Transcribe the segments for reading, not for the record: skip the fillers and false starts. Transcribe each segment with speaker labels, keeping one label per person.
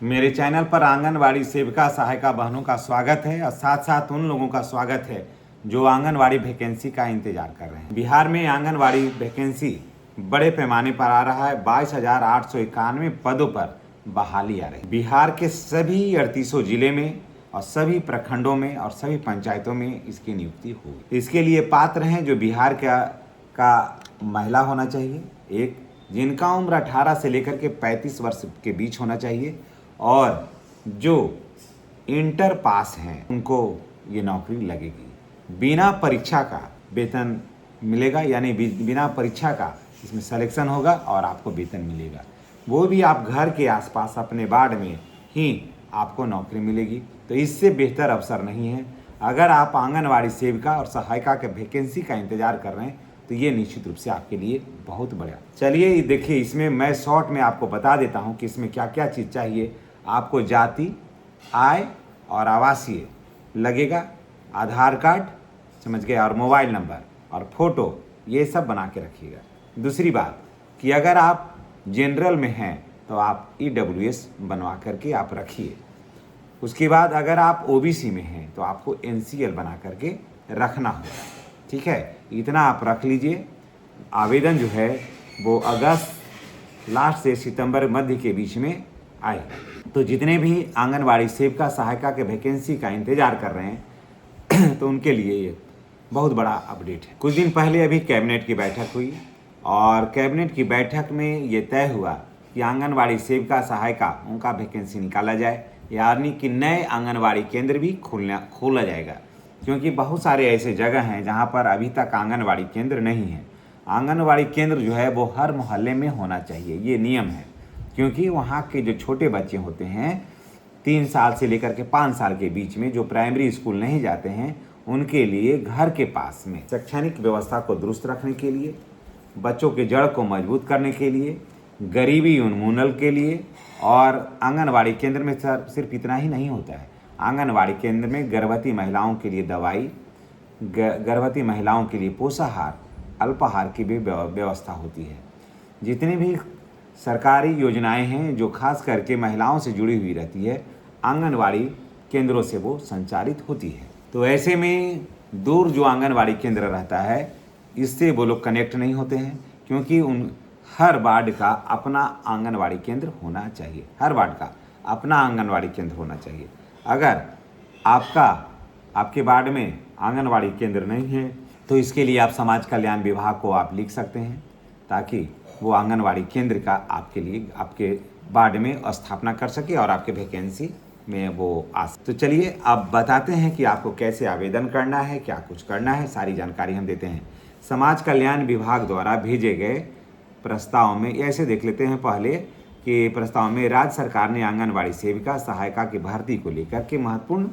Speaker 1: मेरे चैनल पर आंगनवाड़ी सेविका सहायिका बहनों का स्वागत है और साथ साथ उन लोगों का स्वागत है जो आंगनवाड़ी वैकेंसी का इंतजार कर रहे हैं। बिहार में आंगनवाड़ी वैकेंसी बड़े पैमाने पर आ रहा है। 22,891 पदों पर बहाली आ रही है। बिहार के सभी 38 जिले में और सभी प्रखंडों में और सभी पंचायतों में इसकी नियुक्ति होगी। इसके लिए पात्र हैं जो बिहार का महिला होना चाहिए, एक जिनका उम्र 18 से लेकर के 35 वर्ष के बीच होना चाहिए और जो इंटर पास हैं उनको ये नौकरी लगेगी। बिना परीक्षा का वेतन मिलेगा, यानी बिना परीक्षा का इसमें सिलेक्शन होगा और आपको वेतन मिलेगा। वो भी आप घर के आसपास अपने वार्ड में ही आपको नौकरी मिलेगी। तो इससे बेहतर अवसर नहीं है। अगर आप आंगनवाड़ी सेविका और सहायिका के वैकेंसी का इंतजार कर रहे हैं तो ये निश्चित रूप से आपके लिए बहुत बड़ा। चलिए देखिए, इसमें मैं शॉर्ट में आपको बता देता हूँ कि इसमें क्या क्या चीज़ चाहिए। आपको जाति, आय और आवासीय लगेगा, आधार कार्ड, समझ गए, और मोबाइल नंबर और फोटो, ये सब बना के रखिएगा। दूसरी बात कि अगर आप जनरल में हैं तो आप EWS बनवा करके आप रखिए। उसके बाद अगर आप OBC में हैं तो आपको NCL बना करके रखना होगा। ठीक है, इतना आप रख लीजिए। आवेदन जो है वो अगस्त लास्ट से सितंबर मध्य के बीच में आएगा। तो जितने भी आंगनवाड़ी सेविका सहायिका के वैकेंसी का इंतजार कर रहे हैं तो उनके लिए ये बहुत बड़ा अपडेट है। कुछ दिन पहले अभी कैबिनेट की बैठक हुई और कैबिनेट की बैठक में ये तय हुआ कि आंगनवाड़ी सेविका सहायिका उनका वैकेंसी निकाला जाए, यानी कि नए आंगनवाड़ी केंद्र भी खोला जाएगा। क्योंकि बहुत सारे ऐसे जगह हैं जहां पर अभी तक आंगनवाड़ी केंद्र नहीं है। आंगनवाड़ी केंद्र जो है वो हर मोहल्ले में होना चाहिए, ये नियम है। क्योंकि वहाँ के जो छोटे बच्चे होते हैं 3 साल से लेकर के 5 साल के बीच में, जो प्राइमरी स्कूल नहीं जाते हैं, उनके लिए घर के पास में शैक्षणिक व्यवस्था को दुरुस्त रखने के लिए, बच्चों के जड़ को मजबूत करने के लिए, गरीबी उन्मूलन के लिए, और आंगनवाड़ी केंद्र में सिर्फ इतना ही नहीं होता है। आंगनवाड़ी केंद्र में गर्भवती महिलाओं के लिए दवाई, गर्भवती महिलाओं के लिए पोषाहार, अल्पाहार की भी व्यवस्था होती है। जितनी भी सरकारी योजनाएं हैं जो खास करके महिलाओं से जुड़ी हुई रहती है, आंगनवाड़ी केंद्रों से वो संचालित होती है। तो ऐसे में दूर जो आंगनवाड़ी केंद्र रहता है इससे वो लोग कनेक्ट नहीं होते हैं, क्योंकि हर वार्ड का अपना आंगनवाड़ी केंद्र होना चाहिए। हर वार्ड का अपना आंगनवाड़ी केंद्र होना चाहिए। अगर आपके वार्ड में आंगनवाड़ी केंद्र नहीं है तो इसके लिए आप समाज कल्याण विभाग को आप लिख सकते हैं, ताकि वो आंगनवाड़ी केंद्र का आपके लिए आपके वार्ड में स्थापना कर सके और आपके वैकेंसी में वो आ सके। तो चलिए अब बताते हैं कि आपको कैसे आवेदन करना है, क्या कुछ करना है, सारी जानकारी हम देते हैं। समाज कल्याण विभाग द्वारा भेजे गए प्रस्ताव में ऐसे देख लेते हैं पहले कि प्रस्ताव में राज्य सरकार ने आंगनवाड़ी सेविका सहायिका की भर्ती को लेकर के महत्वपूर्ण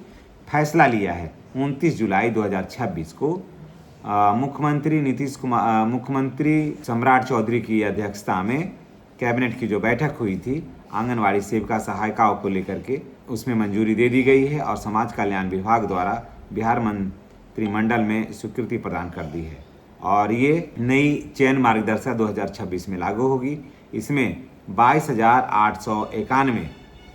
Speaker 1: फैसला लिया है। 29 जुलाई 2026 को मुख्यमंत्री सम्राट चौधरी की अध्यक्षता में कैबिनेट की जो बैठक हुई थी आंगनवाड़ी सेविका सहायिकाओं को लेकर के, उसमें मंजूरी दे दी गई है और समाज कल्याण विभाग द्वारा बिहार मंत्रिमंडल में स्वीकृति प्रदान कर दी है और ये नई चयन मार्गदर्शिका 2026 में लागू होगी। इसमें 22,891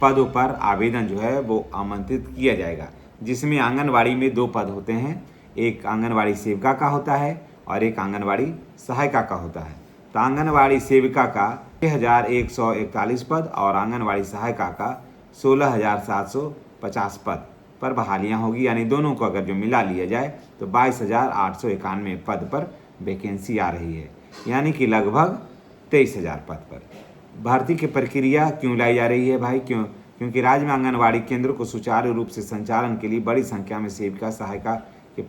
Speaker 1: पदों पर आवेदन जो है वो आमंत्रित किया जाएगा, जिसमें आंगनवाड़ी में 2 पद होते हैं, एक आंगनवाड़ी सेविका का होता है और एक आंगनवाड़ी सहायिका का होता है। तो आंगनवाड़ी सेविका का 6,141 पद और आंगनवाड़ी सहायिका का 16,750 पद पर बहालियां होगी, यानी दोनों को अगर जो मिला लिया जाए तो 22,891 पद पर वैकेंसी आ रही है, यानी कि लगभग 23,000 पद पर। भर्ती की प्रक्रिया क्यों लाई जा रही है भाई? क्योंकि राज्य में आंगनवाड़ी केंद्रों को सुचारू रूप से संचालन के लिए बड़ी संख्या में सेविका सहायिका के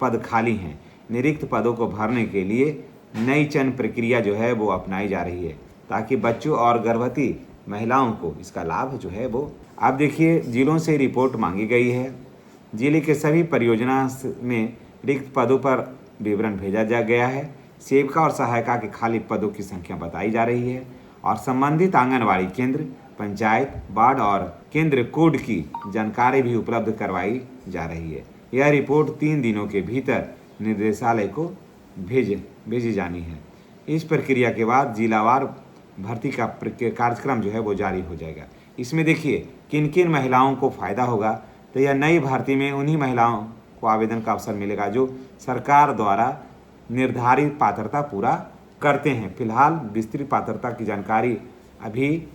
Speaker 1: पद खाली हैं। निरिक्त पदों को भरने के लिए नई चयन प्रक्रिया जो है वो अपनाई जा रही है, ताकि बच्चों और गर्भवती महिलाओं को इसका लाभ जो है वो। आप देखिए, जिलों से रिपोर्ट मांगी गई है। जिले के सभी परियोजना में रिक्त पदों पर विवरण भेजा गया है। सेविका और सहायिका के खाली पदों की संख्या बताई जा रही है और संबंधित आंगनवाड़ी केंद्र, पंचायत, वार्ड और केंद्र कोड की जानकारी भी उपलब्ध करवाई जा रही है। यह रिपोर्ट 3 दिनों के भीतर निर्देशालय को भेजी जानी है। इस प्रक्रिया के बाद जिलावार भर्ती का कार्यक्रम जो है वो जारी हो जाएगा। इसमें देखिए किन किन महिलाओं को फ़ायदा होगा। तो यह नई भर्ती में उन्हीं महिलाओं को आवेदन का अवसर मिलेगा जो सरकार द्वारा निर्धारित पात्रता पूरा करते हैं। फिलहाल विस्तृत पात्रता की जानकारी अभी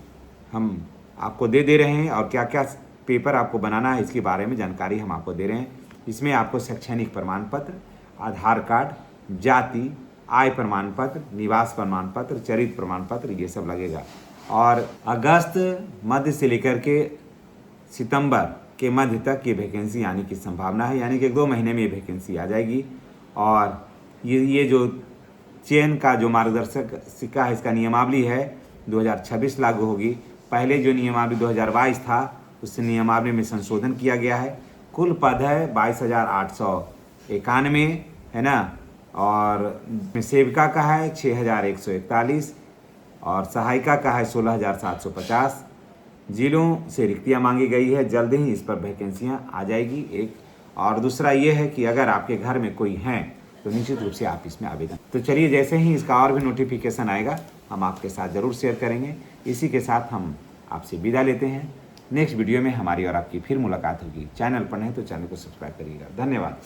Speaker 1: हम आपको दे रहे हैं और क्या क्या पेपर आपको बनाना है इसके बारे में जानकारी हम आपको दे रहे हैं। इसमें आपको शैक्षणिक प्रमाण पत्र, आधार कार्ड, जाति, आय प्रमाण पत्र, निवास प्रमाण पत्र, चरित्र प्रमाण पत्र, ये सब लगेगा। और अगस्त मध्य से लेकर के सितंबर के मध्य तक ये वैकेंसी आने की संभावना है, यानी कि 2 महीने में ये वैकेंसी आ जाएगी। और ये जो चयन का जो मार्गदर्शक सिक्का है, इसका नियमावली है 2026 लागू होगी। पहले जो नियमावली 2022 था उस नियमावली में संशोधन किया गया है। कुल पद है 22,891 है ना, और सेविका का है 6,141 और सहायिका का है 16,750। जिलों से रिक्तियाँ मांगी गई है, जल्द ही इस पर वैकेंसियाँ आ जाएगी एक। और दूसरा ये है कि अगर आपके घर में कोई हैं तो निश्चित रूप से आप इसमें आवेदन। तो चलिए, जैसे ही इसका और भी नोटिफिकेशन आएगा हम आपके साथ ज़रूर शेयर करेंगे। इसी के साथ हम आपसे विदा लेते हैं। नेक्स्ट वीडियो में हमारी और आपकी फिर मुलाकात होगी। चैनल पर नहीं तो चैनल को सब्सक्राइब करिएगा। धन्यवाद।